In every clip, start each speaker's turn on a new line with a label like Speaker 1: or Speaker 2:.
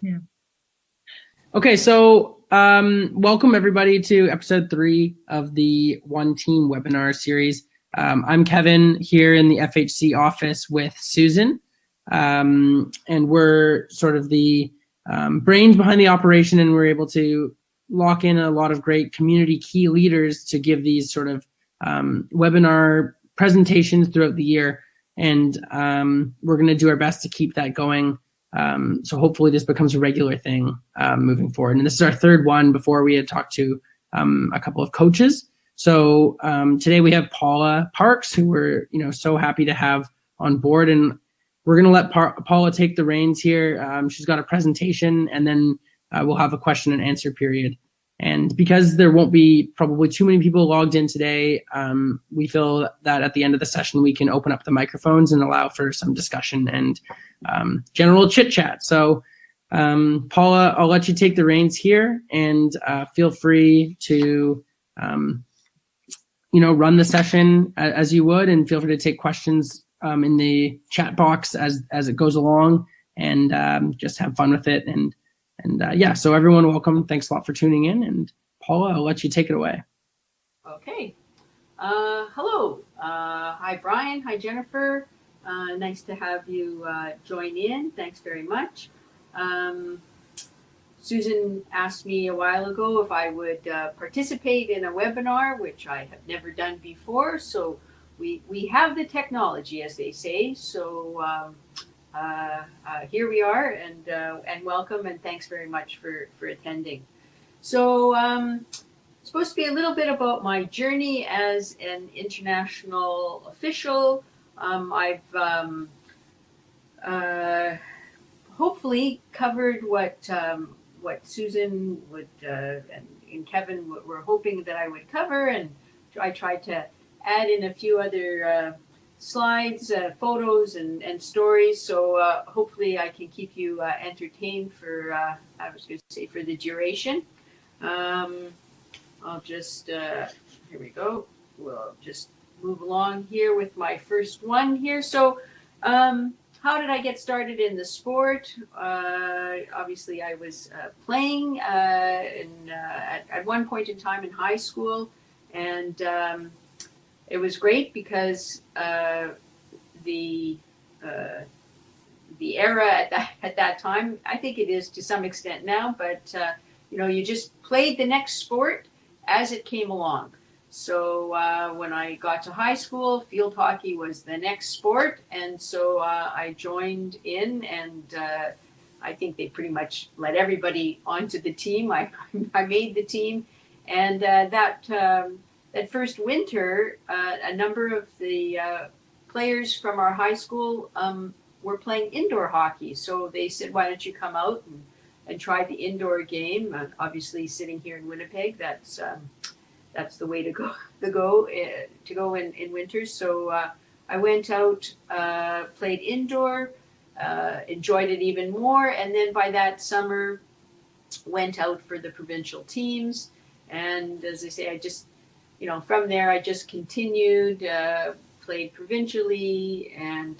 Speaker 1: Yeah. Okay, so welcome everybody to episode 3 of the One Team webinar series. I'm Kevin here in the FHC office with Susan, and we're sort of the brains behind the operation, and we're able to lock in a lot of great community key leaders to give these sort of webinar presentations throughout the year, and we're going to do our best to keep that going. So hopefully this becomes a regular thing moving forward. And this is our third one. Before we had talked to a couple of coaches. So today we have Paula Parks, who we're so happy to have on board. And we're going to let Paula take the reins here. She's got a presentation, and then we'll have a question and answer period. And because there won't be probably too many people logged in today, we feel that at the end of the session, we can open up the microphones and allow for some discussion and general chit chat. So Paula, I'll let you take the reins here, and feel free to run the session as you would, and feel free to take questions in the chat box as it goes along, and just have fun with it. And yeah, so everyone, welcome. Thanks a lot for tuning in. And Paula, I'll let you take it away.
Speaker 2: Okay. Hello. Hi, Brian. Hi, Jennifer. Nice to have you join in. Thanks very much. Susan asked me a while ago if I would participate in a webinar, which I have never done before. So we have the technology, as they say. So here we are, and welcome, and thanks very much for attending. So it's supposed to be a little bit about my journey as an international official. I've hopefully covered what Susan would and Kevin were hoping that I would cover, and I tried to add in a few other slides, photos, and stories. So hopefully I can keep you entertained for I was going to say for the duration. I'll just here we go. We'll just move along here with my first one here. So how did I get started in the sport? Obviously I was playing at one point in time in high school, and it was great because the era at that time, I think it is to some extent now, but you just played the next sport as it came along. So when I got to high school, field hockey was the next sport, and so I joined in, and I think they pretty much let everybody onto the team. I made the team, and that first winter, a number of the players from our high school were playing indoor hockey. So they said, "Why don't you come out and try the indoor game?" Obviously, sitting here in Winnipeg, that's the way to go in winters. So I went out, played indoor, enjoyed it even more, and then by that summer, went out for the provincial teams. And as I say, I just from there, I just continued, played provincially, and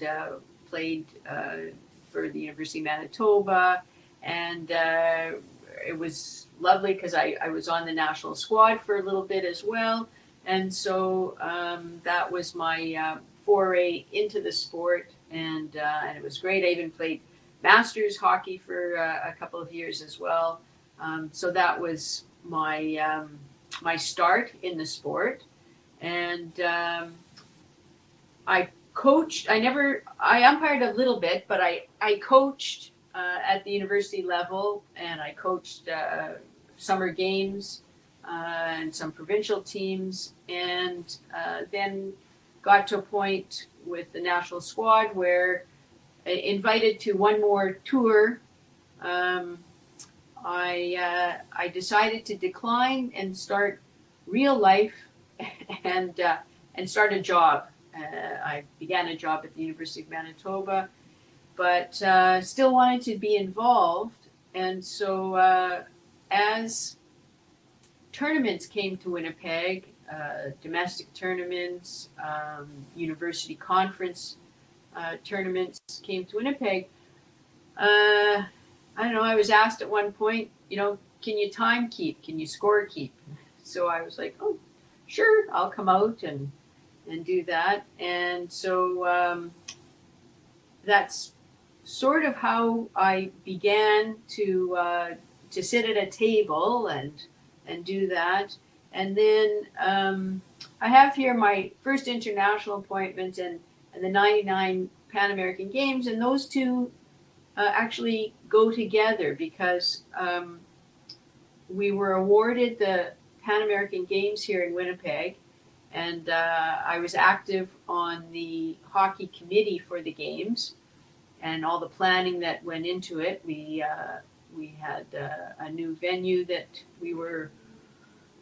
Speaker 2: played for the University of Manitoba, and it was lovely because I was on the national squad for a little bit as well, and so that was my foray into the sport, and it was great. I even played masters hockey for a couple of years as well, so that was my my start in the sport. And I coached. I umpired a little bit, but I coached at the university level, and I coached summer games and some provincial teams, and then got to a point with the national squad where invited to one more tour. I decided to decline and start real life and start a job. I began a job at the University of Manitoba, but still wanted to be involved. And so as tournaments came to Winnipeg, domestic tournaments, university conference tournaments came to Winnipeg, I don't know, I was asked at one point, can you time keep? Can you score keep? So I was like, oh, sure, I'll come out and do that. And so that's sort of how I began to sit at a table and do that. And then I have here my first international appointment and the '99 Pan American Games, and those two actually go together because we were awarded the Pan American Games here in Winnipeg, and I was active on the hockey committee for the games and all the planning that went into it. We had a new venue that we were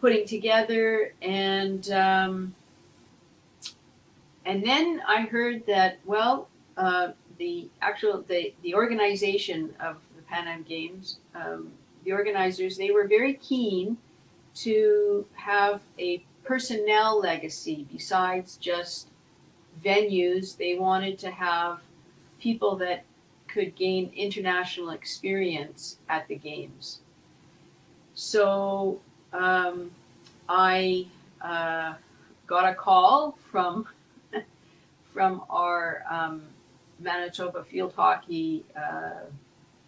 Speaker 2: putting together, and then I heard that the organization of the Pan Am Games, the organizers, they were very keen to have a personnel legacy besides just venues. They wanted to have people that could gain international experience at the games. So I got a call from our Manitoba field hockey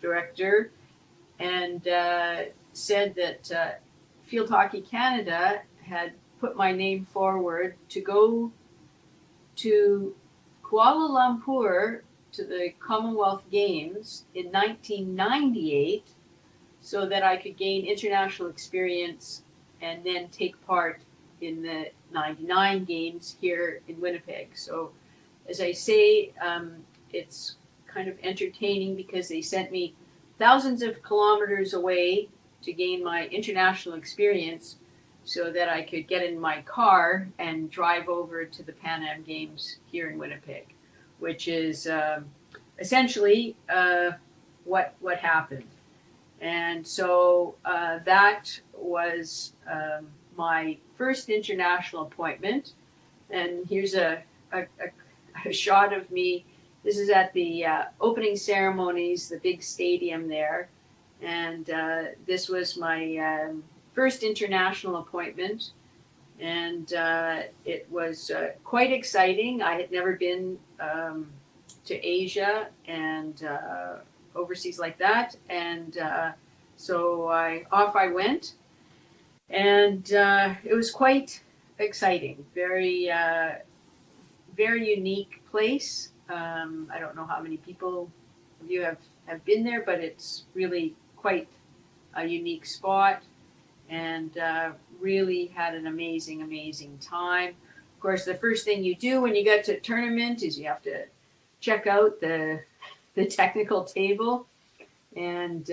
Speaker 2: director, and said that Field Hockey Canada had put my name forward to go to Kuala Lumpur to the Commonwealth Games in 1998 so that I could gain international experience and then take part in the '99 games here in Winnipeg. So, as I say, it's kind of entertaining because they sent me thousands of kilometers away to gain my international experience so that I could get in my car and drive over to the Pan Am Games here in Winnipeg, which is essentially what happened. And so that was my first international appointment. And here's a shot of me. This is at the opening ceremonies, the big stadium there. And this was my first international appointment. And it was quite exciting. I had never been to Asia and overseas like that. And so off I went. And it was quite exciting. Very unique place. I don't know how many people of you have been there, but it's really quite a unique spot, and really had an amazing time. Of course, the first thing you do when you get to a tournament is you have to check out the technical table, and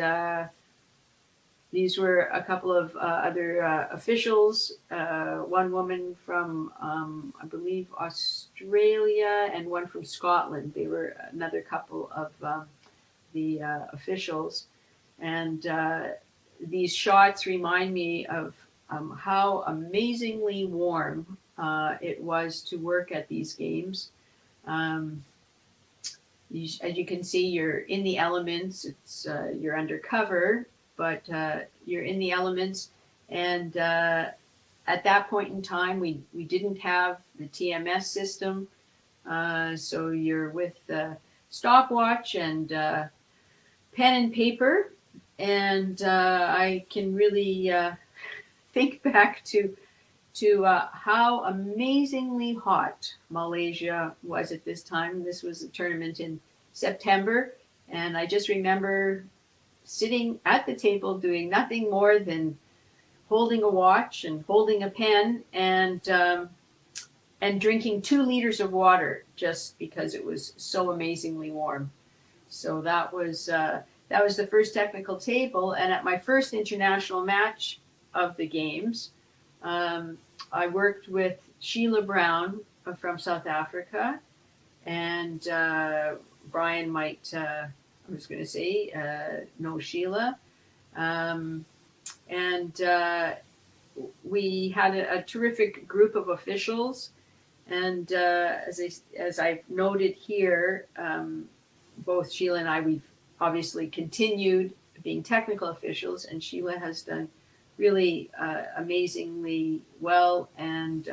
Speaker 2: these were a couple of other officials, one woman from, I believe, Australia, and one from Scotland. They were another couple of the officials. And these shots remind me of how amazingly warm it was to work at these games. As you can see, you're in the elements. You're undercover, but you're in the elements. And at that point in time, we didn't have the TMS system. So you're with stopwatch and pen and paper. And I can really think back to how amazingly hot Malaysia was at this time. This was a tournament in September. And I just remember sitting at the table doing nothing more than holding a watch and holding a pen and drinking 2 liters of water just because it was so amazingly warm. So that was the first technical table. And at my first international match of the games, I worked with Sheila Brown from South Africa, and Brian might, I was going to say, know Sheila. And we had a terrific group of officials. And as I've noted here, both Sheila and I, we've obviously continued being technical officials, and Sheila has done really amazingly well, and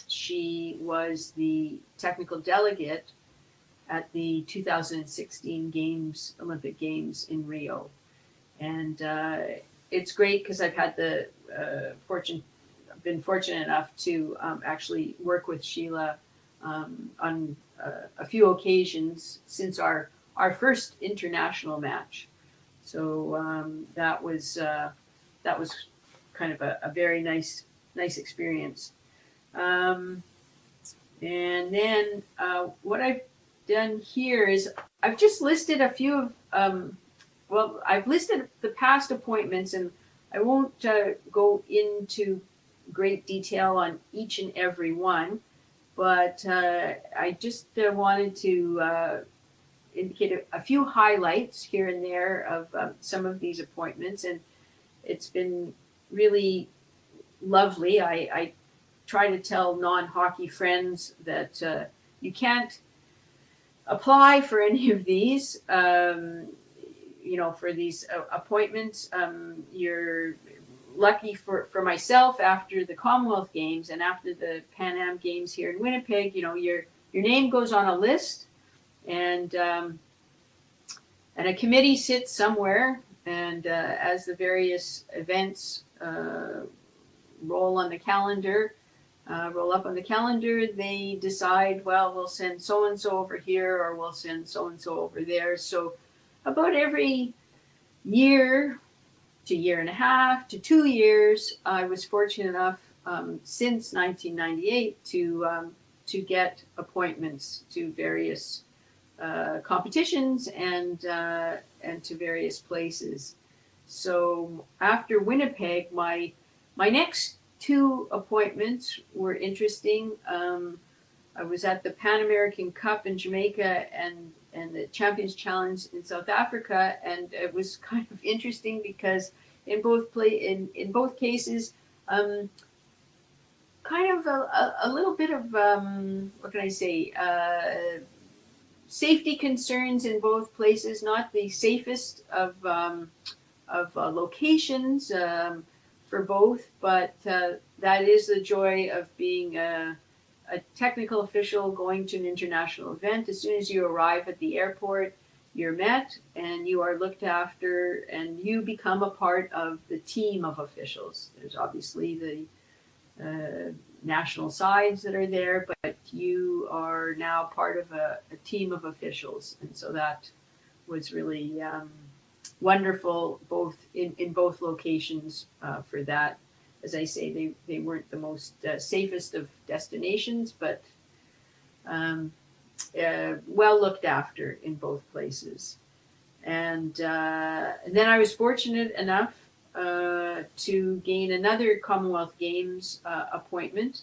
Speaker 2: she was the technical delegate at the 2016 Games, Olympic Games in Rio. And it's great because I've had the been fortunate enough to actually work with Sheila on a few occasions since our first international match. So that was kind of a very nice experience. Um, and then what I've done here is I've just listed a few of I've listed the past appointments, and I won't go into great detail on each and every one, but I just wanted to indicate a few highlights here and there of some of these appointments, and it's been really lovely. I try to tell non-hockey friends that you can't apply for any of these. For these appointments, you're lucky for myself after the Commonwealth Games and after the Pan Am Games here in Winnipeg. Your name goes on a list, and a committee sits somewhere, and as the various events roll on the calendar, roll up on the calendar, they decide, well, we'll send so and so over here, or we'll send so and so over there. So about every year to year and a half to 2 years, I was fortunate enough since 1998 to get appointments to various competitions and to various places. So after Winnipeg, my next two appointments were interesting. I was at the Pan American Cup in Jamaica and the Champions Challenge in South Africa, and it was kind of interesting because in both cases, kind of a little bit of what can I say? Safety concerns in both places, not the safest of locations for both, but that is the joy of being a technical official going to an international event. As soon as you arrive at the airport, you're met and you are looked after, and you become a part of the team of officials. There's obviously the national sides that are there, but you are now part of a team of officials, and so that was really wonderful, both in both locations for that. As I say, they weren't the most safest of destinations, but well looked after in both places. And then I was fortunate enough to gain another Commonwealth Games appointment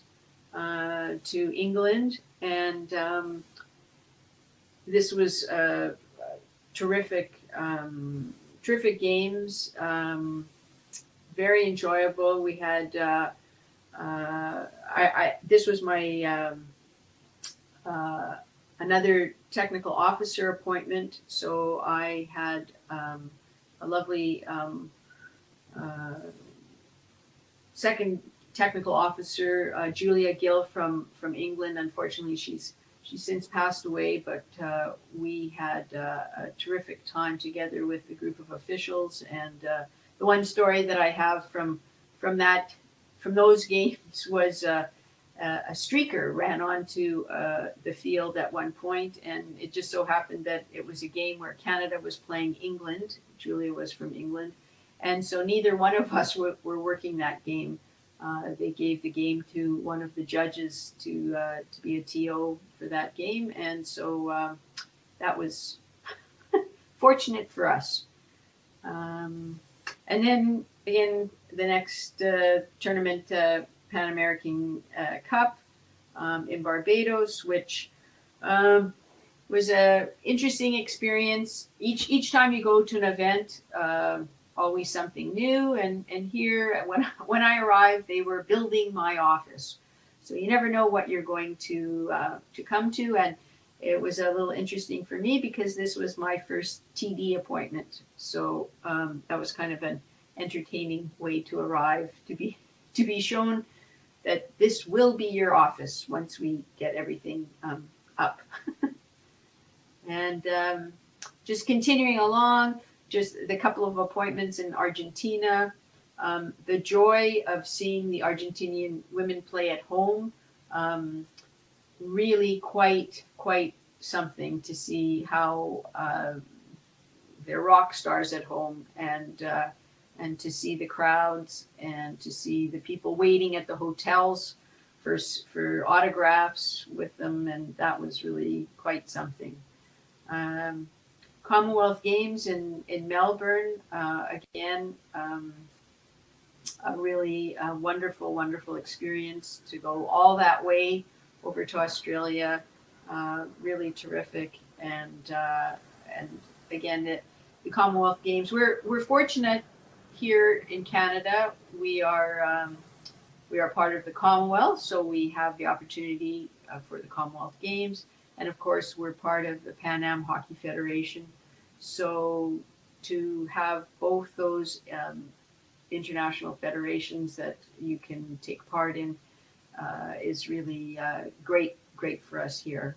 Speaker 2: to England, and this was terrific games, very enjoyable. We had this was my another technical officer appointment, so I had a lovely second technical officer, Julia Gill from England. Unfortunately, she's since passed away, but we had a terrific time together with the group of officials. And the one story that I have from those games was a streaker ran onto the field at one point, and it just so happened that it was a game where Canada was playing England. Julia was from England, and so neither one of us were working that game. They gave the game to one of the judges to be a TO for that game, and so that was fortunate for us. And then in the next tournament, Pan American Cup in Barbados, which was a interesting experience. Each time you go to an event, always something new. And here, when I arrived, they were building my office, so you never know what you're going to come to. And it was a little interesting for me because this was my first TD appointment. So that was kind of an entertaining way to arrive, to be shown that this will be your office once we get everything up. And just continuing along, just the couple of appointments in Argentina, the joy of seeing the Argentinian women play at home, really quite something to see how they're rock stars at home, and to see the crowds and to see the people waiting at the hotels for autographs with them, and that was really quite something. Um, Commonwealth Games in Melbourne, again, a really wonderful experience to go all that way over to Australia. Really terrific, and again, the Commonwealth Games. We're fortunate here in Canada. We are part of the Commonwealth, so we have the opportunity for the Commonwealth Games, and of course, we're part of the Pan Am Hockey Federation. So to have both those international federations that you can take part in is really great for us here.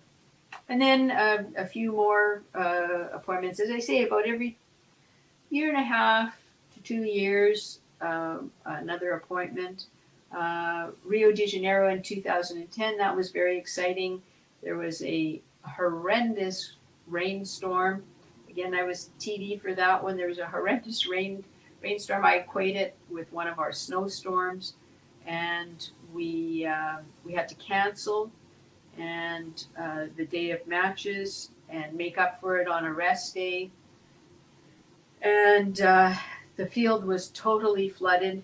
Speaker 2: And then a few more appointments, as I say, about every year and a half to 2 years, another appointment. Rio de Janeiro in 2010, that was very exciting. There was a horrendous rainstorm. Again, I was TD for that one. There was a horrendous rainstorm. I equate it with one of our snowstorms, and we had to cancel and the day of matches and make up for it on a rest day. And the field was totally flooded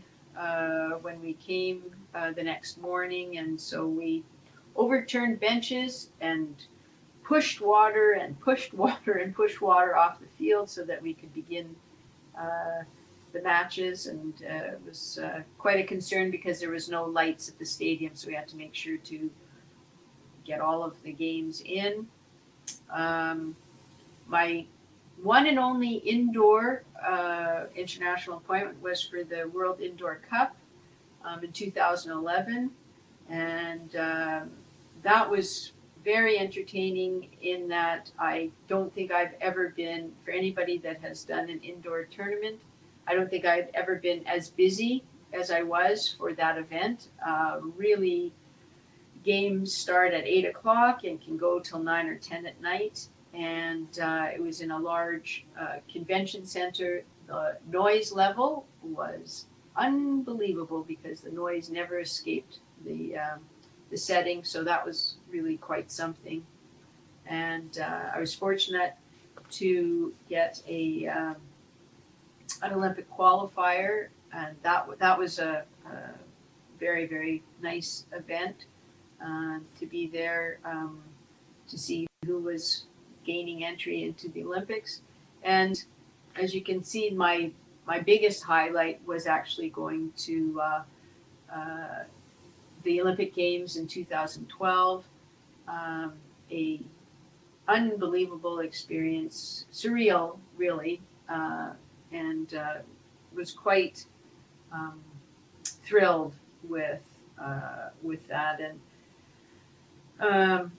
Speaker 2: when we came the next morning, and so we overturned benches and pushed water and pushed water and pushed water off the field so that we could begin the matches. And it was quite a concern because there was no lights at the stadium, so we had to make sure to get all of the games in. My one and only indoor international appointment was for the World Indoor Cup in 2011, and that was very entertaining in that I don't think I've ever been, for anybody that has done an indoor tournament, I don't think I've ever been as busy as I was for that event. Really, games start at 8 o'clock and can go till 9 or 10 at night. And it was in a large convention center. The noise level was unbelievable because the noise never escaped the setting. So that was really quite something. And I was fortunate to get an Olympic qualifier, and that was a very nice event to be there, to see who was gaining entry into the Olympics. And as you can see, my biggest highlight was actually going to the Olympic Games in 2012. A unbelievable experience, surreal, really, and was quite thrilled with that. And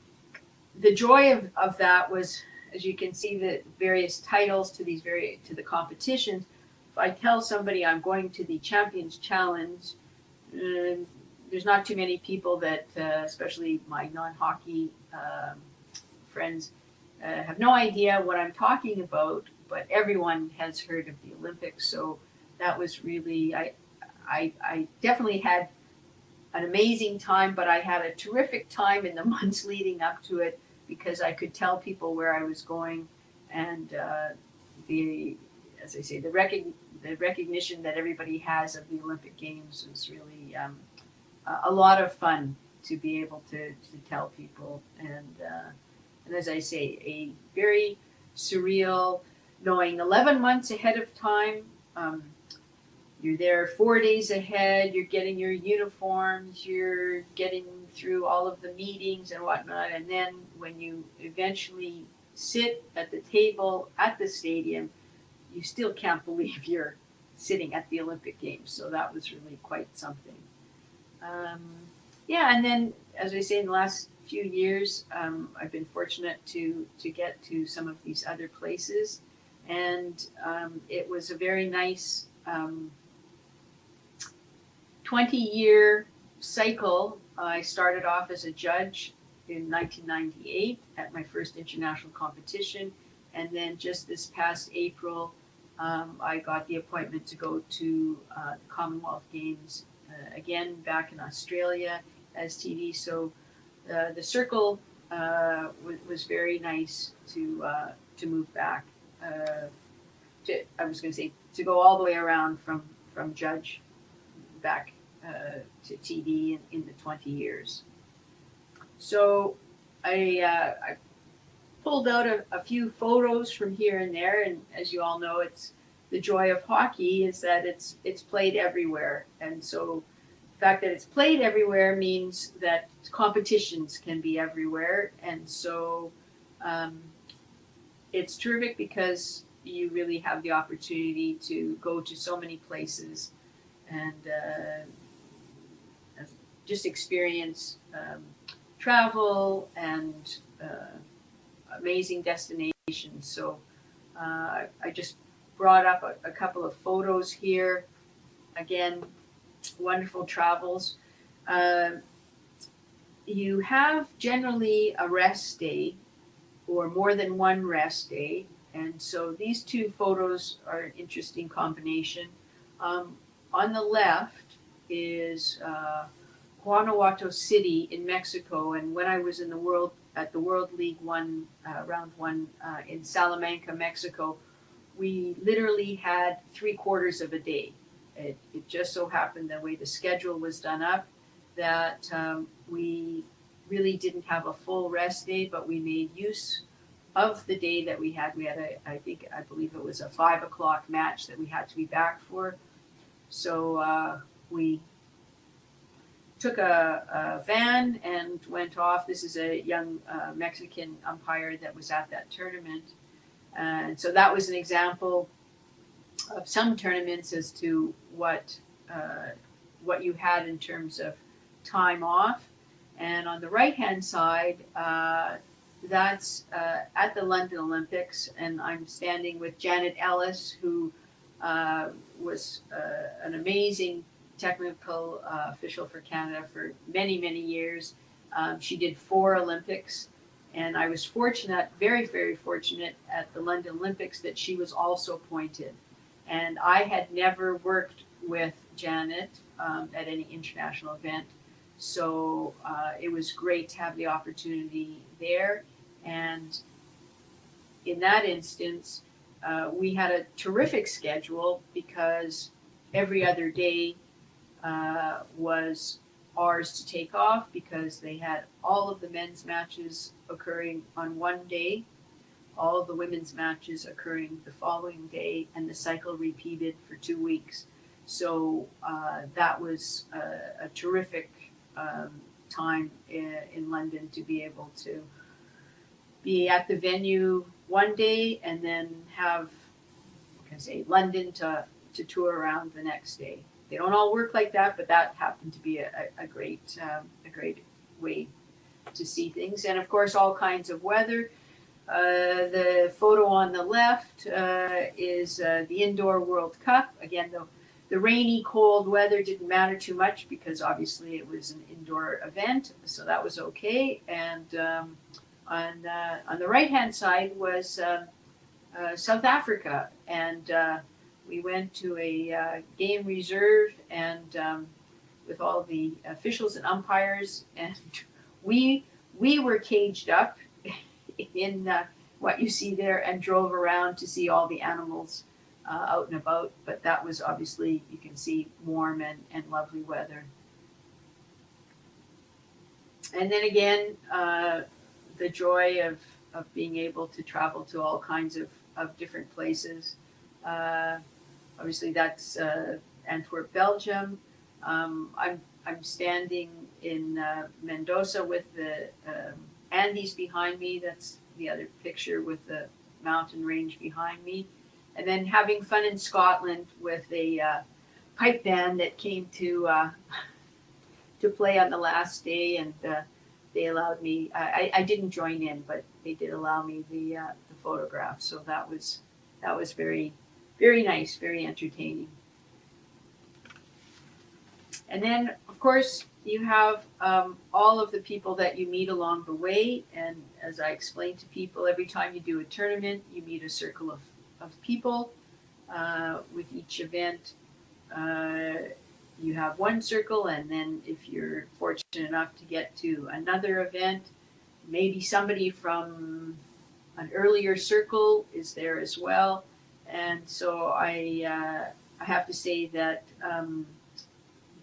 Speaker 2: the joy of that was, as you can see, the various titles to the competitions. If I tell somebody I'm going to the Champions Challenge, there's not too many people that, especially my non-hockey friends, have no idea what I'm talking about. But everyone has heard of the Olympics, so that was really, I definitely had an amazing time, but I had a terrific time in the months leading up to it because I could tell people where I was going, and as I say, the recognition that everybody has of the Olympic Games was really a lot of fun to be able to tell people, and as I say, a very surreal, knowing 11 months ahead of time. You're there 4 days ahead, you're getting your uniforms, you're getting through all of the meetings and whatnot, and then when you eventually sit at the table at the stadium, you still can't believe you're sitting at the Olympic Games. So that was really quite something. Um, yeah, and then as I say, in the last few years, I've been fortunate to get to some of these other places, and it was a very nice 20-year cycle. I started off as a judge in 1998 at my first international competition, and then just this past April, I got the appointment to go to the Commonwealth Games again back in Australia as TD. So the circle was very nice to move back. I was going to say to go all the way around from judge back to TD in the 20 years. So I pulled out a few photos from here and there, and as you all know, it's the joy of hockey is that it's played everywhere, and so the fact that it's played everywhere means that competitions can be everywhere, and so it's terrific because you really have the opportunity to go to so many places and just experience travel and amazing destinations. So I just brought up a couple of photos here. Again, wonderful travels. You have generally a rest day or more than one rest day. And so these two photos are an interesting combination. On the left is Guanajuato City in Mexico, and when I was in the World League One round one in Salamanca, Mexico, we literally had 3/4 of a day. It just so happened the way the schedule was done up that we really didn't have a full rest day, but we made use of the day that we had. We had I believe it was a 5 o'clock match that we had to be back for. So we took a van and went off. This is a young Mexican umpire that was at that tournament. And so that was an example of some tournaments as to what you had in terms of time off. And on the right-hand side, that's at the London Olympics, and I'm standing with Janet Ellis, who was an amazing technical official for Canada for many, many years. She did 4 Olympics, and I was fortunate, very, very fortunate at the London Olympics that she was also appointed. And I had never worked with Janet at any international event, so it was great to have the opportunity there. And in that instance, we had a terrific schedule because every other day was ours to take off because they had all of the men's matches occurring on one day, all of the women's matches occurring the following day, and the cycle repeated for 2 weeks. So that was a terrific time in London to be able to be at the venue one day and then have, London to tour around the next day. They don't all work like that, but that happened to be a great way to see things. And of course, all kinds of weather. The photo on the left is the Indoor World Cup. Again, the rainy, cold weather didn't matter too much because obviously it was an indoor event, so that was okay. And on the right-hand side was South Africa, and we went to a game reserve and with all the officials and umpires, and we were caged up in what you see there and drove around to see all the animals out and about. But that was obviously, you can see, warm and lovely weather. And then again, the joy of being able to travel to all kinds of different places. Obviously, that's Antwerp, Belgium. I'm standing in Mendoza with the Andes behind me. That's the other picture with the mountain range behind me. And then having fun in Scotland with a pipe band that came to play on the last day, and they allowed me. I didn't join in, but they did allow me the photograph. So that was very nice, very entertaining. And then, of course, you have all of the people that you meet along the way. And as I explain to people, every time you do a tournament, you meet a circle of people. With each event, you have one circle, and then if you're fortunate enough to get to another event, maybe somebody from an earlier circle is there as well. And so I have to say that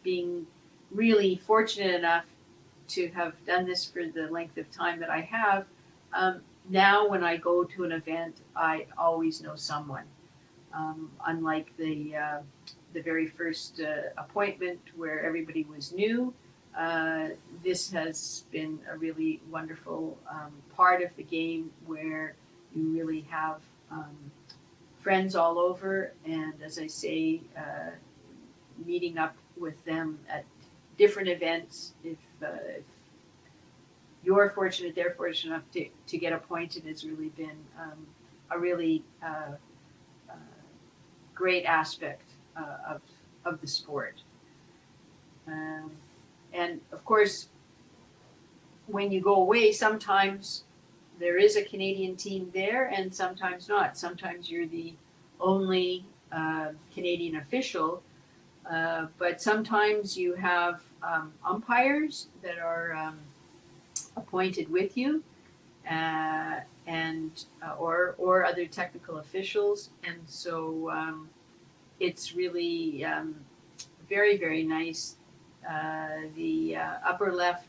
Speaker 2: being really fortunate enough to have done this for the length of time that I have, now when I go to an event, I always know someone. Unlike the very first appointment where everybody was new, this has been a really wonderful part of the game where you really have friends all over, and as I say, meeting up with them at different events. If you're fortunate, they're fortunate enough to get appointed, has really been a really great aspect of the sport. Um, and of course, when you go away, sometimes there is a Canadian team there, and sometimes not. Sometimes you're the only Canadian official, but sometimes you have umpires that are appointed with you, and or other technical officials, and so it's really very nice. The upper left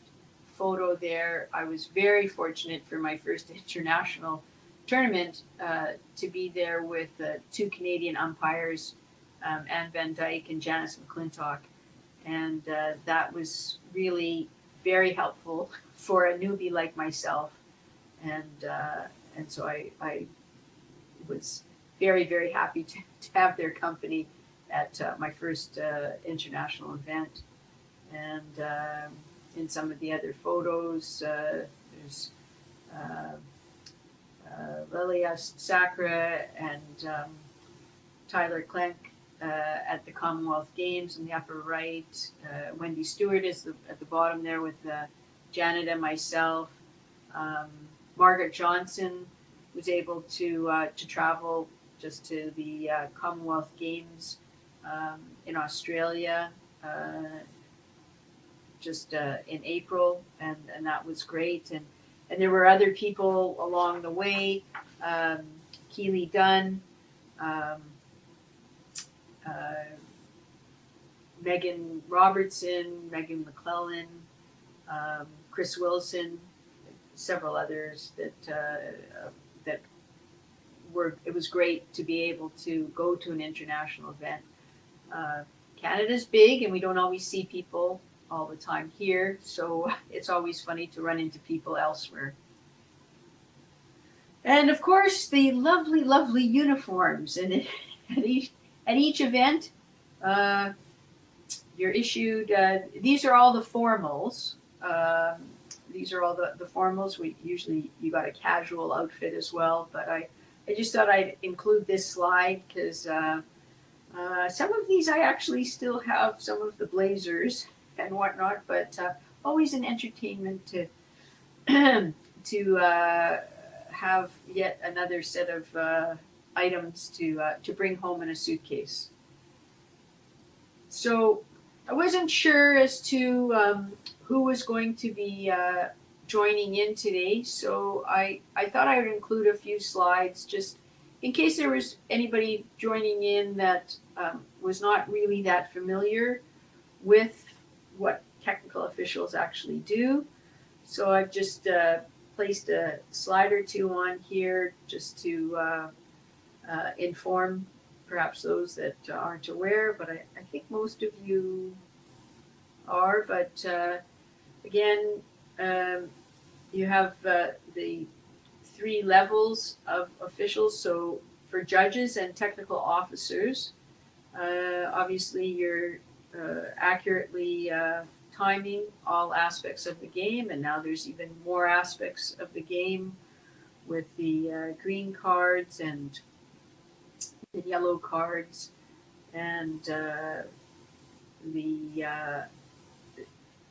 Speaker 2: photo there, I was very fortunate for my first international tournament to be there with two Canadian umpires, Anne Van Dyke and Janice McClintock, and that was really very helpful for a newbie like myself, and so I was very happy to have their company at my first international event. And in some of the other photos, there's uh, Lilia Sacra and Tyler Klenk at the Commonwealth Games in the upper right. Wendy Stewart is at the bottom there with Janet and myself. Um, Margaret Johnson was able to travel just to the Commonwealth Games in Australia just in April, and that was great. And there were other people along the way. Keely Dunn, um, uh, Megan Robertson, Megan McClellan, Chris Wilson, several others that were. It was great to be able to go to an international event. Uh, Canada's big, and we don't always see people all the time here, so it's always funny to run into people elsewhere. And of course, the lovely uniforms. And at each at each event, uh, you're issued. These are all the formals. These are all the formals. We usually you got a casual outfit as well, but I just thought I'd include this slide because some of these I actually still have some of the blazers and whatnot, but always an entertainment to to have yet another set of items to bring home in a suitcase. So I wasn't sure as to who was going to be joining in today, so I thought I would include a few slides just in case there was anybody joining in that was not really that familiar with what technical officials actually do. So I've just placed a slide or two on here just to inform perhaps those that aren't aware, but I think most of you are. But again, um, you have the three levels of officials. So for judges and technical officers, obviously you're accurately timing all aspects of the game, and now there's even more aspects of the game with the green cards and the yellow cards and the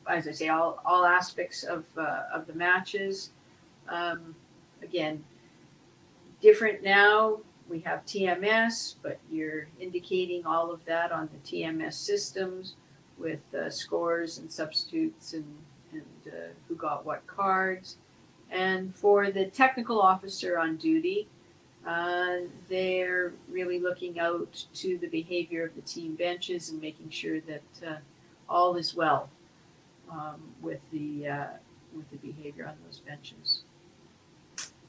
Speaker 2: as I say, all aspects of the matches. Um, Again, different now. We have TMS, but you're indicating all of that on the TMS systems with scores and substitutes and who got what cards. And for the technical officer on duty, they're really looking out to the behavior of the team benches and making sure that all is well with the behavior on those benches.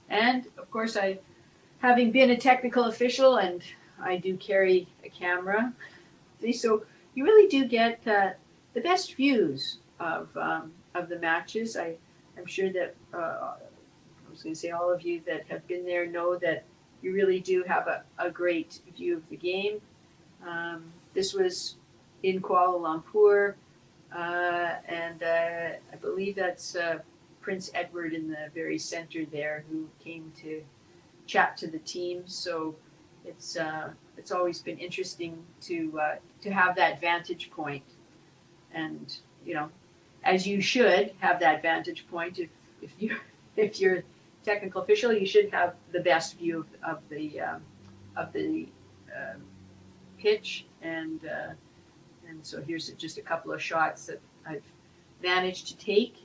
Speaker 2: And of course, having been a technical official, and I do carry a camera, so you really do get the best views of the matches. I'm sure that I was going to say all of you that have been there know that you really do have a great view of the game. This was in Kuala Lumpur, and I believe that's Prince Edward in the very center there who came to chat to the team. So it's always been interesting to have that vantage point, and as you should have that vantage point if you if you're a technical official, you should have the best view of the um, pitch and so here's just a couple of shots that I've managed to take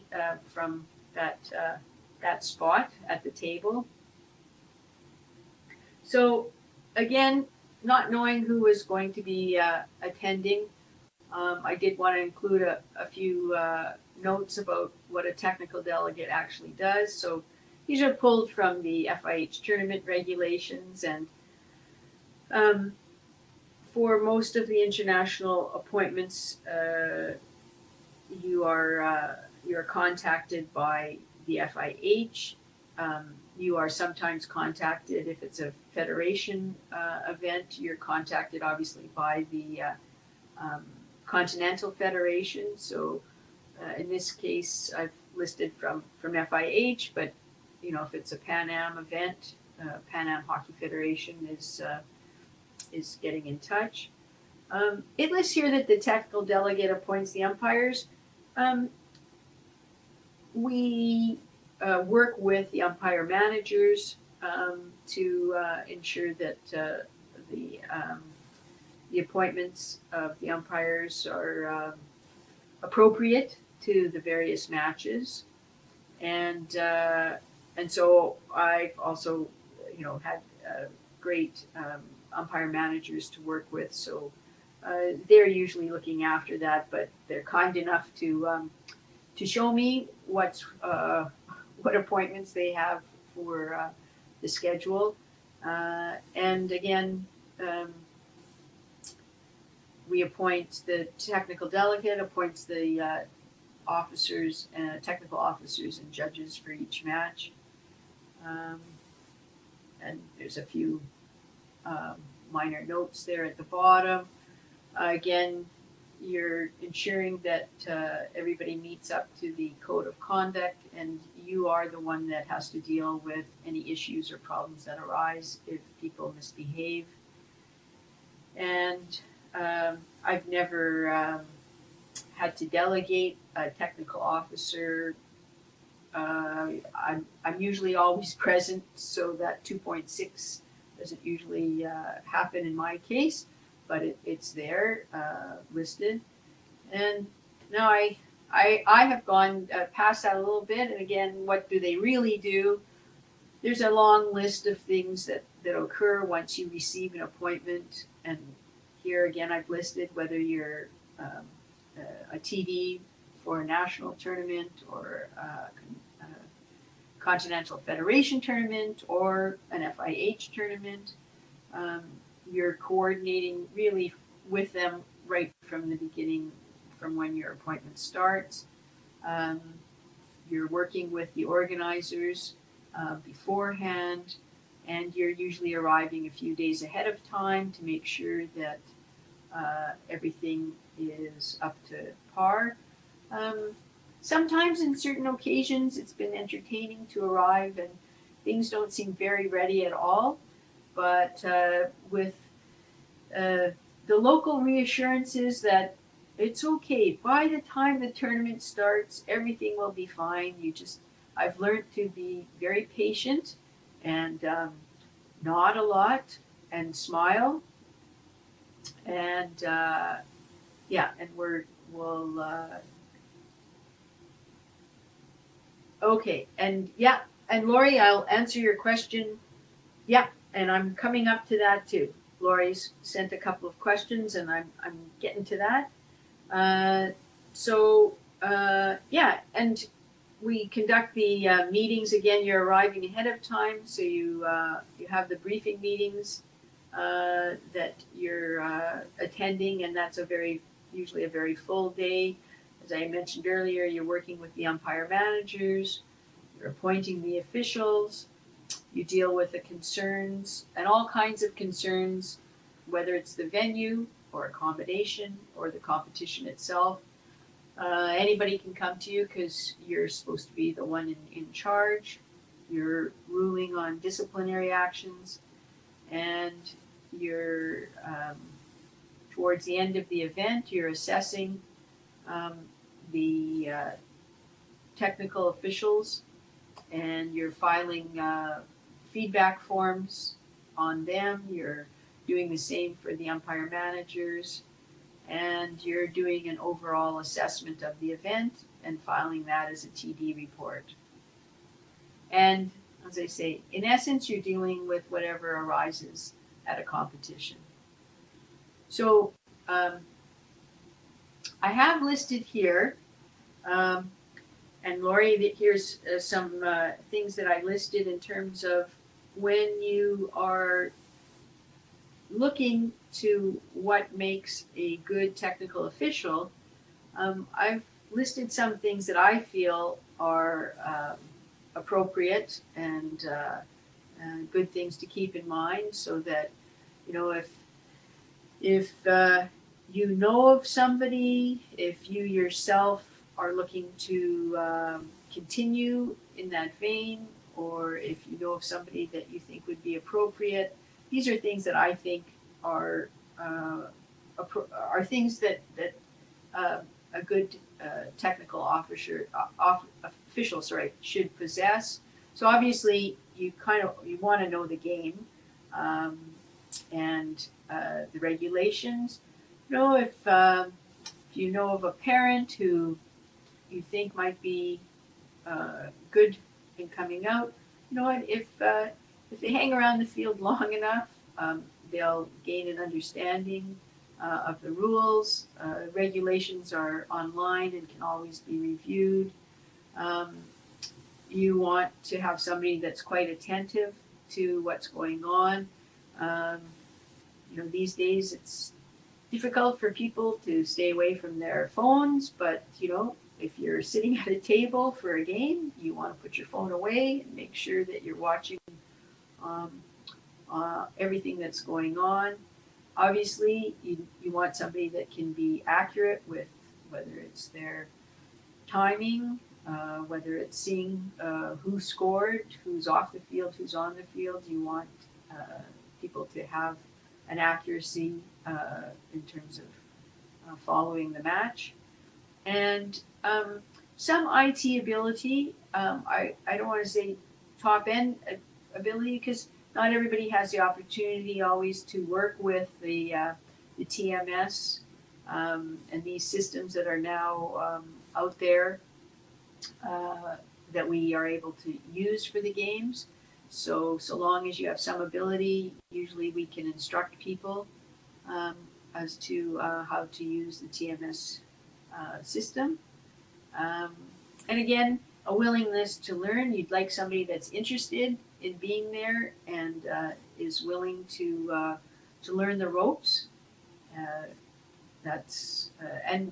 Speaker 2: from that spot at the table. So again, not knowing who was going to be attending, I did want to include a few notes about what a technical delegate actually does. So these are pulled from the FIH tournament regulations, and um, for most of the international appointments, you're contacted by the FIH. You are sometimes contacted if it's a federation event. You're contacted obviously by the um, Continental Federation. So in this case, I've listed from FIH, but if it's a Pan Am event, Pan Am Hockey Federation is getting in touch. It lists here that the technical delegate appoints the umpires. Um, we work with the umpire managers to ensure that the appointments of the umpires are appropriate to the various matches, and so I've also had great umpire managers to work with. So they're usually looking after that, but they're kind enough to show me what appointments they have for the schedule. And again, we appoint the technical delegate, appoints the officers, technical officers and judges for each match. Um, and there's a few um, minor notes there at the bottom. Again, you're ensuring that everybody meets up to the code of conduct, and you are the one that has to deal with any issues or problems that arise if people misbehave. And I've never had to delegate a technical officer. I'm usually always present, so that 2.6 doesn't usually happen in my case, but it's there listed. And now I have gone past that a little bit. And again, what do they really do? There's a long list of things that occur once you receive an appointment. And here again, I've listed whether you're a TD for a national tournament or a Continental Federation tournament or an FIH tournament. Um, you're coordinating really with them right from the beginning from when your appointment starts. Um, you're working with the organizers beforehand, and you're usually arriving a few days ahead of time to make sure that everything is up to par. Um, Sometimes, in certain occasions, it's been entertaining to arrive and things don't seem very ready at all. But with the local reassurances that it's okay, by the time the tournament starts, everything will be fine. I've learned to be very patient and nod a lot and smile. And yeah, and we'll okay, and yeah, and Lori, I'll answer your question. Yeah, and I'm coming up to that too. Lori's sent a couple of questions, and I'm getting to that. Uh, yeah, and we conduct the meetings again. You're arriving ahead of time, so you have the briefing meetings that you're attending, and that's usually a very full day. As I mentioned earlier, you're working with the umpire managers, you're appointing the officials, you deal with the concerns and all kinds of concerns, whether it's the venue or accommodation or the competition itself. Anybody can come to you because you're supposed to be the one in charge. You're ruling on disciplinary actions, and you're towards the end of the event, you're assessing um, the technical officials, and you're filing feedback forms on them. You're doing the same for the umpire managers, and you're doing an overall assessment of the event and filing that as a TD report. And as I say, in essence, you're dealing with whatever arises at a competition. So I have listed here, um, and Lori, here's some things that I listed in terms of when you are looking to what makes a good technical official. I've listed some things that I feel are appropriate and good things to keep in mind, so that if you know of somebody, if you yourself are looking to continue in that vein, or if you know of somebody that you think would be appropriate, these are things that I think are are things that a good technical official, should possess. So obviously, you want to know the game, um, and the regulations. If you know of a parent who you think might be good in coming out, you know what? If they hang around the field long enough, they'll gain an understanding of the rules. Regulations are online and can always be reviewed. Um, you want to have somebody that's quite attentive to what's going on. Um, these days it's difficult for people to stay away from their phones, but if you're sitting at a table for a game, you want to put your phone away and make sure that you're watching um, everything that's going on. Obviously, you want somebody that can be accurate with whether it's their timing, whether it's seeing who scored, who's off the field, who's on the field. You want people to have an accuracy in terms of following the match. And some IT ability. I don't want to say top end ability, because not everybody has the opportunity always to work with the TMS and these systems that are now out there that we are able to use for the games. So long as you have some ability, usually we can instruct people um, as to how to use the TMS system. Um, and again, a willingness to learn. You'd like somebody that's interested in being there and is willing to learn the ropes. Uh, and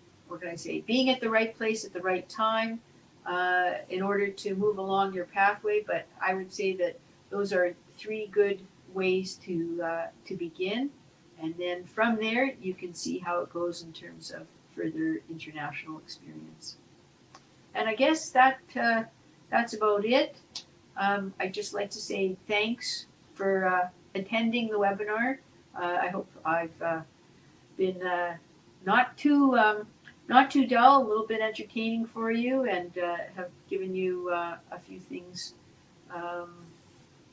Speaker 2: what can I say, being at the right place at the right time in order to move along your pathway. But I would say that those are 3 good ways to begin. And then from there, you can see how it goes in terms of further international experience. And I guess that's about it. I'd just like to say thanks for attending the webinar. I hope I've been not too dull, a little bit entertaining for you, and have given you a few things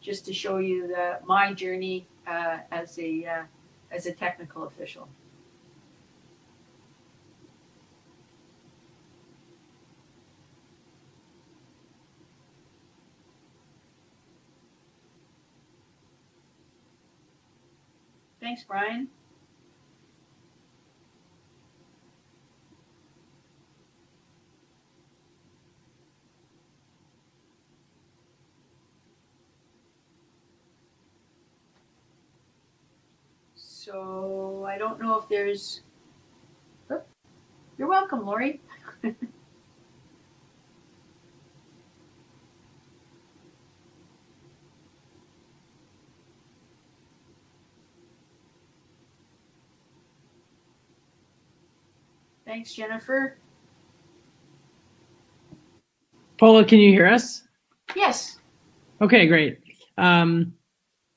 Speaker 2: just to show you my journey as a technical official. Thanks, Brian. So I don't know if there's. Oh, you're welcome, Lori. Thanks, Jennifer.
Speaker 1: Paula, can you hear us?
Speaker 2: Yes.
Speaker 1: Okay, great.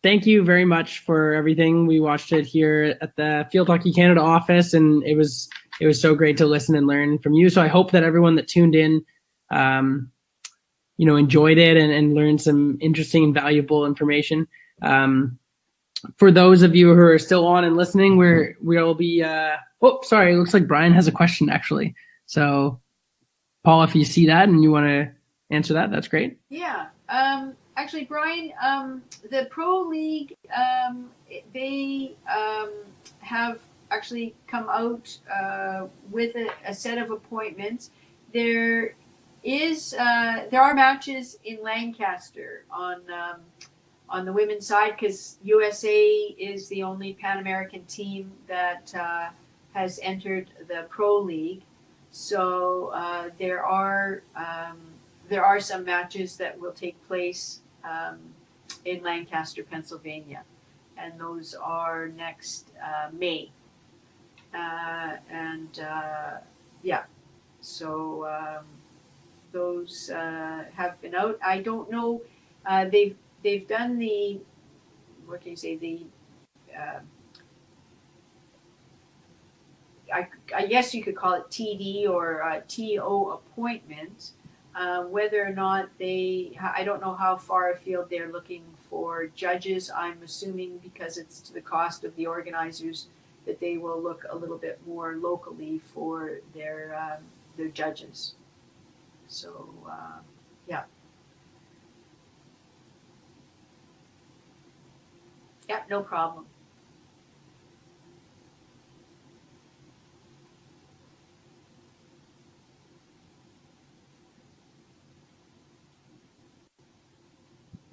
Speaker 1: Thank you very much for everything. We watched it here at the Field Hockey Canada office, and it was so great to listen and learn from you. So I hope that everyone that tuned in, enjoyed it and learned some interesting and valuable information. For those of you who are still on and listening, we'll be. Sorry, it looks like Brian has a question actually. So, Paul, if you see that and you want to answer that, that's great.
Speaker 2: Yeah. Actually, Brian, the Pro League, they have actually come out with a set of appointments. There are matches in Lancaster on the women's side because USA is the only Pan American team that has entered the Pro League. So there are some matches that will take place in Lancaster, Pennsylvania, and those are next May. So those have been out. I don't know. They've done the, what can you say, the I guess you could call it TD or TO appointment. Whether or not I don't know how far afield they're looking for judges. I'm assuming because it's to the cost of the organizers that they will look a little bit more locally for their judges. So, yeah. Yeah, no problem.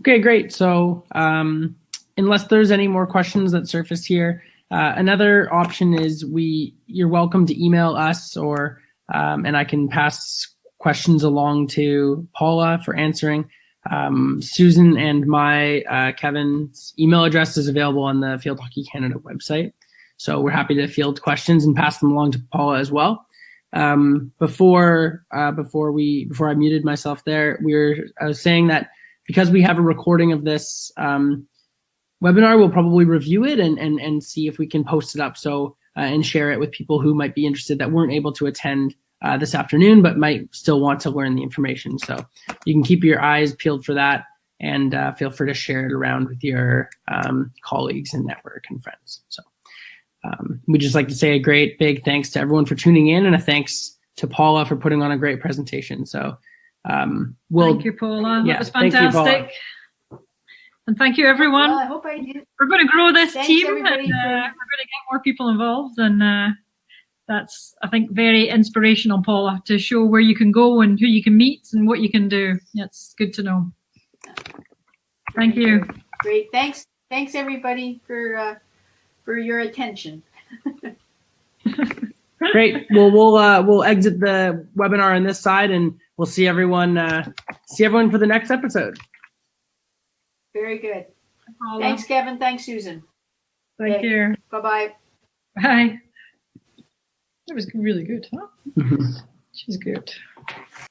Speaker 1: Okay, great. So unless there's any more questions that surface here, another option is you're welcome to email us and I can pass questions along to Paula for answering. Susan and my Kevin's email address is available on the Field Hockey Canada website. So we're happy to field questions and pass them along to Paula as well. Before I muted myself there, I was saying that because we have a recording of this webinar, we'll probably review it and see if we can post it up and share it with people who might be interested that weren't able to attend this afternoon but might still want to learn the information. So you can keep your eyes peeled for that and feel free to share it around with your colleagues and network and friends. So we'd just like to say a great big thanks to everyone for tuning in and a thanks to Paula for putting on a great presentation. So
Speaker 3: thank you, Paula.
Speaker 1: Yeah,
Speaker 3: that was fantastic. And thank you, everyone.
Speaker 2: Well, I hope I did.
Speaker 3: We're going to grow this team and we're
Speaker 2: everybody
Speaker 3: going to get more people involved. And that's, I think, very inspirational, Paula, to show where you can go and who you can meet and what you can do. It's good to know. Thank you.
Speaker 2: Great. Thanks, everybody, for your attention.
Speaker 1: Great. Well, we'll exit the webinar on this side, and we'll see everyone for the next episode.
Speaker 2: Very good.
Speaker 3: Paula.
Speaker 2: Thanks, Kevin. Thanks, Susan.
Speaker 3: Thank you.
Speaker 2: Bye-bye.
Speaker 3: Bye. That was really good, huh? She's good.